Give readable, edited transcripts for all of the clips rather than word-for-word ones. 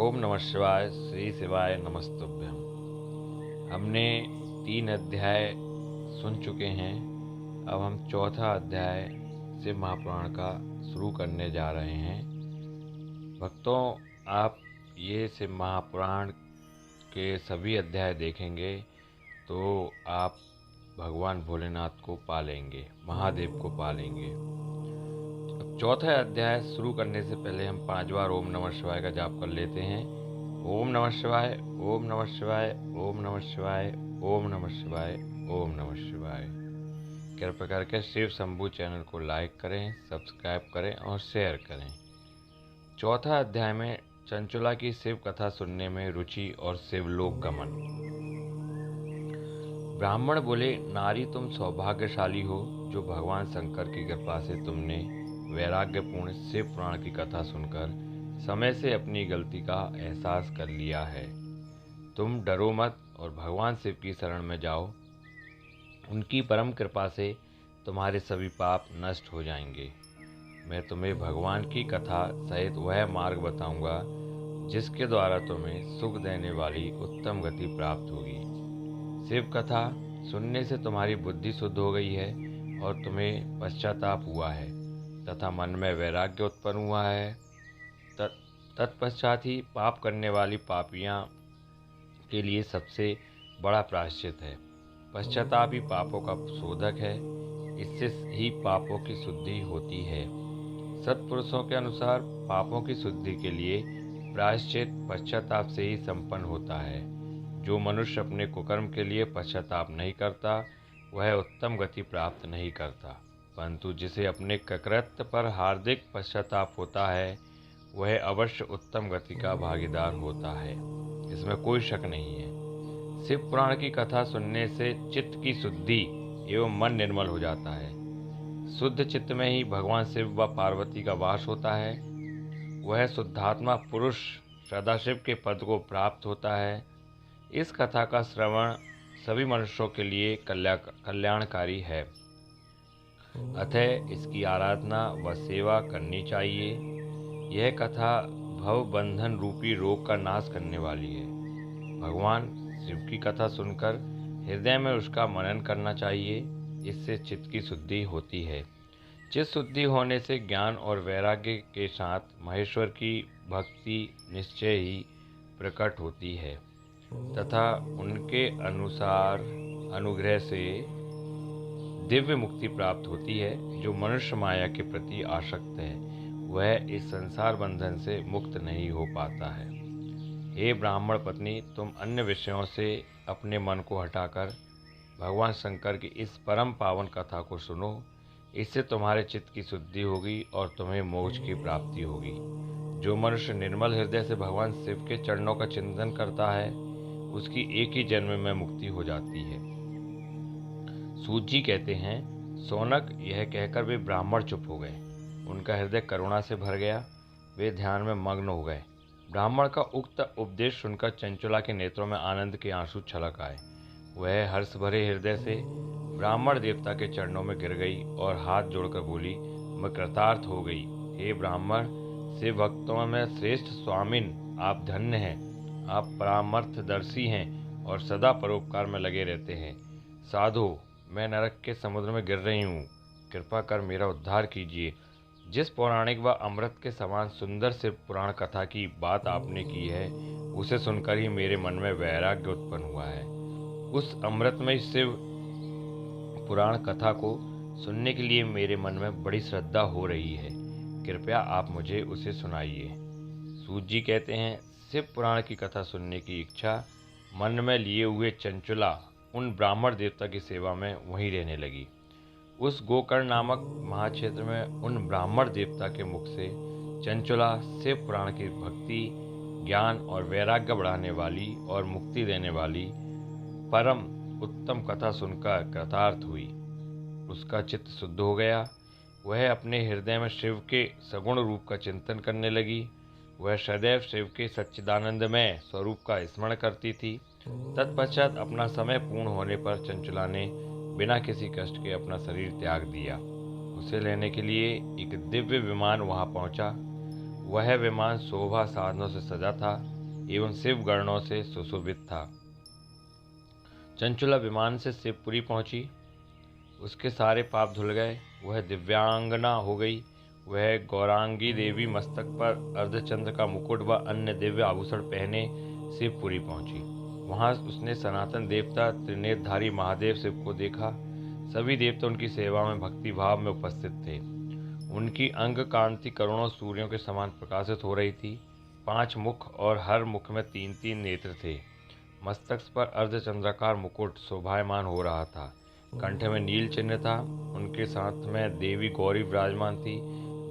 ओम नमः शिवाय। श्री शिवाय नमस्तुभ्यम। हमने 3 अध्याय सुन चुके हैं। अब हम चौथा अध्याय शिव महापुराण का शुरू करने जा रहे हैं। भक्तों, आप ये शिव महापुराण के सभी अध्याय देखेंगे तो आप भगवान भोलेनाथ को पालेंगे, महादेव को पालेंगे। अब चौथा अध्याय शुरू करने से पहले हम 5 बार ओम नमः शिवाय का जाप कर लेते हैं। ओम नमः शिवाय, ओम नमः शिवाय, ओम नमः शिवाय, ओम नमः शिवाय, ओम नमः शिवाय। कृपया करके शिव शंभू चैनल को लाइक करें, सब्सक्राइब करें और शेयर करें। चौथा अध्याय में चंचुला की शिव कथा सुनने में रुचि और शिवलोक गमन। ब्राह्मण बोले, नारी तुम सौभाग्यशाली हो जो भगवान शंकर की कृपा से तुमने वैराग्यपूर्ण शिव पुराण की कथा सुनकर समय से अपनी गलती का एहसास कर लिया है। तुम डरो मत और भगवान शिव की शरण में जाओ। उनकी परम कृपा से तुम्हारे सभी पाप नष्ट हो जाएंगे। मैं तुम्हें भगवान की कथा सहित वह मार्ग बताऊंगा जिसके द्वारा तुम्हें सुख देने वाली उत्तम गति प्राप्त होगी। शिव कथा सुनने से तुम्हारी बुद्धि शुद्ध हो गई है और तुम्हें पश्चाताप हुआ है तथा मन में वैराग्य उत्पन्न हुआ है। तत्पश्चात ही पाप करने वाली पापियां के लिए सबसे बड़ा प्रायश्चित है। पश्चाताप ही पापों का शोधक है। इससे ही पापों की शुद्धि होती है। सत्पुरुषों के अनुसार पापों की शुद्धि के लिए प्रायश्चित पश्चाताप से ही संपन्न होता है। जो मनुष्य अपने कुकर्म के लिए पश्चाताप नहीं करता वह उत्तम गति प्राप्त नहीं करता, परंतु जिसे अपने कृत्य पर हार्दिक पश्चाताप होता है वह अवश्य उत्तम गति का भागीदार होता है। इसमें कोई शक नहीं है। शिव पुराण की कथा सुनने से चित्त की शुद्धि एवं मन निर्मल हो जाता है। शुद्ध चित्त में ही भगवान शिव व पार्वती का वास होता है। वह शुद्धात्मा पुरुष सदाशिव के पद को प्राप्त होता है। इस कथा का श्रवण सभी मनुष्यों के लिए कल्याणकारी है, अतः इसकी आराधना व सेवा करनी चाहिए। यह कथा भव बंधन रूपी रोग का नाश करने वाली है। भगवान शिव की कथा सुनकर हृदय में उसका मनन करना चाहिए। इससे चित्त की शुद्धि होती है। चित्त शुद्धि होने से ज्ञान और वैराग्य के साथ महेश्वर की भक्ति निश्चय ही प्रकट होती है तथा उनके अनुसार अनुग्रह से दिव्य मुक्ति प्राप्त होती है। जो मनुष्य माया के प्रति आसक्त है वह इस संसार बंधन से मुक्त नहीं हो पाता है। हे ब्राह्मण पत्नी, तुम अन्य विषयों से अपने मन को हटाकर भगवान शंकर की इस परम पावन कथा को सुनो। इससे तुम्हारे चित्त की शुद्धि होगी और तुम्हें मोक्ष की प्राप्ति होगी। जो मनुष्य निर्मल हृदय से भगवान शिव के चरणों का चिंतन करता है उसकी एक ही जन्म में मुक्ति हो जाती है। सूत जी कहते हैं, सोनक, यह कहकर वे ब्राह्मण चुप हो गए। उनका हृदय करुणा से भर गया। वे ध्यान में मग्न हो गए। ब्राह्मण का उक्त उपदेश सुनकर चंचुला के नेत्रों में आनंद के आंसू छलक आए। वह हर्ष भरे हृदय से ब्राह्मण देवता के चरणों में गिर गई और हाथ जोड़कर बोली, मैं कृतार्थ हो गई। हे ब्राह्मण, शिव भक्तों में श्रेष्ठ स्वामिन, आप धन्य हैं। आप परामर्थदर्शी हैं और सदा परोपकार में लगे रहते हैं। साधु, मैं नरक के समुद्र में गिर रही हूँ, कृपा कर मेरा उद्धार कीजिए। जिस पौराणिक व अमृत के समान सुंदर शिव पुराण कथा की बात आपने की है उसे सुनकर ही मेरे मन में वैराग्य उत्पन्न हुआ है। उस अमृतमय शिव पुराण कथा को सुनने के लिए मेरे मन में बड़ी श्रद्धा हो रही है। कृपया आप मुझे उसे सुनाइए। सूत जी कहते हैं, शिव पुराण की कथा सुनने की इच्छा मन में लिए हुए चंचुला उन ब्राह्मण देवता की सेवा में वहीं रहने लगी। उस गोकर्ण नामक महाक्षेत्र में उन ब्राह्मण देवता के मुख से चंचुला शिव पुराण की भक्ति, ज्ञान और वैराग्य बढ़ाने वाली और मुक्ति देने वाली परम उत्तम कथा सुनकर कृतार्थ हुई। उसका चित्त शुद्ध हो गया। वह अपने हृदय में शिव के सगुण रूप का चिंतन करने लगी। वह सदैव शिव के सच्चिदानंदमय स्वरूप का स्मरण करती थी। तत्पश्चात अपना समय पूर्ण होने पर चंचुला ने बिना किसी कष्ट के अपना शरीर त्याग दिया। उसे लेने के लिए एक दिव्य विमान वहां पहुंचा। वह विमान शोभा साधनों से सजा था। एवं शिव गणों से सुशोभित था। चंचुला विमान से शिवपुरी पहुंची। उसके सारे पाप धुल गए, वह दिव्यांगना हो गई। वह गौरांगी देवी मस्तक पर अर्धचंद्र का मुकुट व अन्य दिव्य आभूषण पहने शिवपुरी पहुंची। वहां उसने सनातन देवता त्रिनेत्रधारी महादेव शिव को देखा। सभी देवता उनकी सेवा में भक्ति भाव में उपस्थित थे। उनकी अंग कांति करोड़ों सूर्यों के समान प्रकाशित हो रही थी। 5 मुख और हर मुख में 3-3 नेत्र थे। मस्तक पर अर्धचंद्राकार मुकुट शोभायमान हो रहा था। कंठ में नील चिन्ह था। उनके साथ में देवी गौरी विराजमान थी,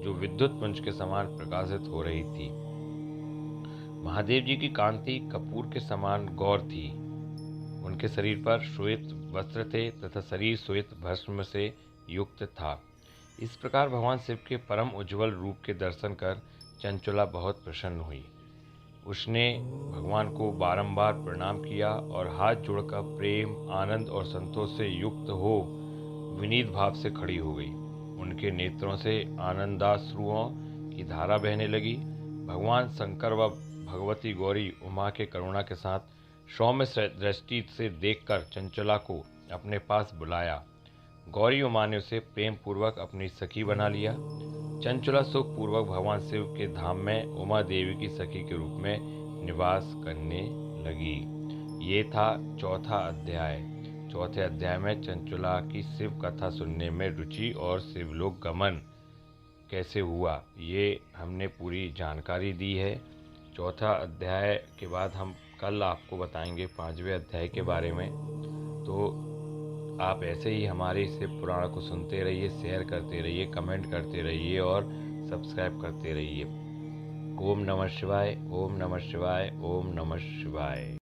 जो विद्युत पुंज के समान प्रकाशित हो रही थी। महादेव जी की कांति कपूर के समान गौर थी। उनके शरीर पर श्वेत वस्त्र थे तथा शरीर श्वेत भस्म से युक्त था। इस प्रकार भगवान शिव के परम उज्ज्वल रूप के दर्शन कर चंचुला बहुत प्रसन्न हुई। उसने भगवान को बारंबार प्रणाम किया और हाथ जोड़कर प्रेम, आनंद और संतोष से युक्त हो विनीत भाव से खड़ी हो गई। उनके नेत्रों से आनंदाश्रुओं की धारा बहने लगी। भगवान शंकर व भगवती गौरी उमा के करुणा के साथ सौम्य दृष्टि से देखकर चंचुला को अपने पास बुलाया। गौरी उमा ने उसे प्रेम पूर्वक अपनी सखी बना लिया। चंचुला सुख पूर्वक भगवान शिव के धाम में उमा देवी की सखी के रूप में निवास करने लगी। ये था चौथा अध्याय। चौथे अध्याय में चंचुला की शिव कथा सुनने में रुचि और शिवलोक गमन कैसे हुआ, ये हमने पूरी जानकारी दी है। चौथा अध्याय के बाद हम कल आपको बताएंगे 5वें अध्याय के बारे में। तो आप ऐसे ही हमारे शिव पुराण को सुनते रहिए, शेयर करते रहिए, कमेंट करते रहिए और सब्सक्राइब करते रहिए। ओम नमः शिवाय, ओम नमः शिवाय, ओम नमः शिवाय।